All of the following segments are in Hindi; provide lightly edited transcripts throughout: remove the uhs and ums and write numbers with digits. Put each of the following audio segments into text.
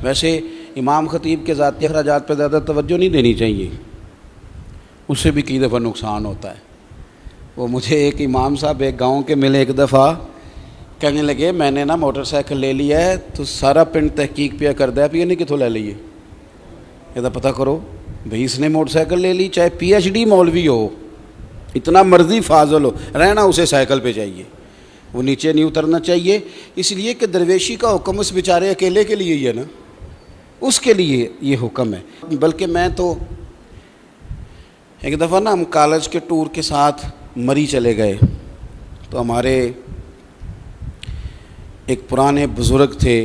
वैसे इमाम ख़तीब के ज़ाती अखराजात पर ज़्यादा तवज्जो नहीं देनी चाहिए, उससे भी कई दफ़ा नुकसान होता है। वो मुझे एक इमाम साहब एक गांव के मिले एक दफ़ा, कहने लगे मैंने ना मोटरसाइकिल ले लिया है तो सारा पिंड तहकीक पिया कर दिया, पिया नहीं कितों ले लीए, यदा पता करो भाई इसने मोटरसाइकिल ले ली, चाहे PhD मौलवी हो, इतना मर्जी फाजल हो, रहना उसे साइकिल पे चाहिए, वो नीचे नहीं उतरना चाहिए। इसलिए कि दरवेशी का हुक्म उस बेचारे अकेले के लिए ही है ना, उसके लिए ये हुक्म है। बल्कि मैं तो एक दफ़ा ना हम कॉलेज के टूर के साथ मरी चले गए, तो हमारे एक पुराने बुज़ुर्ग थे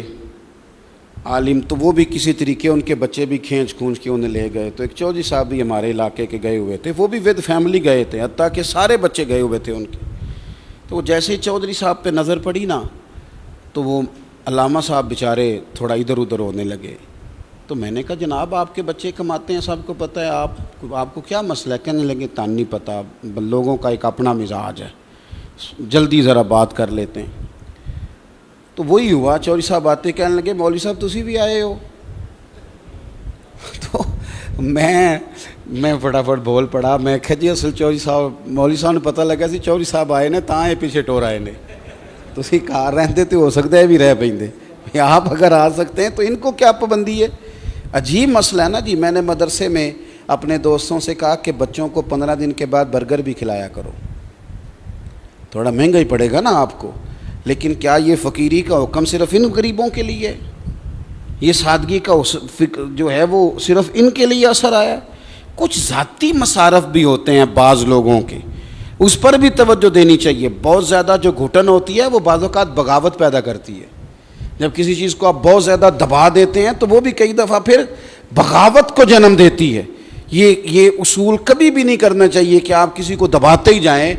आलिम, तो वो भी किसी तरीके उनके बच्चे भी खींच खूंच के उन्हें ले गए। तो एक चौधरी साहब भी हमारे इलाके के गए हुए थे, वो भी विद फैमिली गए थे, हत्ता कि सारे बच्चे गए हुए थे उनके। तो जैसे ही चौधरी साहब पे नज़र पड़ी ना, तो वो अल्लामा साहब बेचारे थोड़ा इधर उधर होने लगे। तो मैंने कहा जनाब आपके बच्चे कमाते हैं, सबको पता है, आपको क्या मसला है? कहने लगे तान नहीं पता, लोगों का एक अपना मिजाज है, जल्दी ज़रा बात कर लेते हैं। तो वही हुआ, चौधरी साहब आते कहने लगे मौलवी साहब तुसी भी आए हो? तो मैं फटाफट बोल पड़ा, मैं कहा जी असल चौधरी साहब मौलवी साहब ने पता लगा सी चौधरी साहब आए ने तां ये पीछे टोर आए ने, तुसी घर रहते तो हो सकता है भी रह पेंदे, आप अगर आ सकते हैं तो इनको क्या पाबंदी है? अजीब मसला है ना जी। मैंने मदरसे में अपने दोस्तों से कहा कि बच्चों को 15 दिन के बाद बर्गर भी खिलाया करो, थोड़ा महंगा ही पड़ेगा ना आपको, लेकिन क्या ये फ़कीरी का हुक्म सिर्फ़ इन गरीबों के लिए? ये सादगी का जो है वो सिर्फ़ इनके लिए असर आया? कुछ ज़ाती मसारफ भी होते हैं बाज़ लोगों के, उस पर भी तवज्जो देनी चाहिए। बहुत ज़्यादा जो घुटन होती है वो बाज़ औक़ात बगावत पैदा करती है। जब किसी चीज़ को आप बहुत ज़्यादा दबा देते हैं तो वो भी कई दफ़ा फिर बगावत को जन्म देती है। ये उसूल कभी भी नहीं करना चाहिए कि आप किसी को दबाते ही जाएं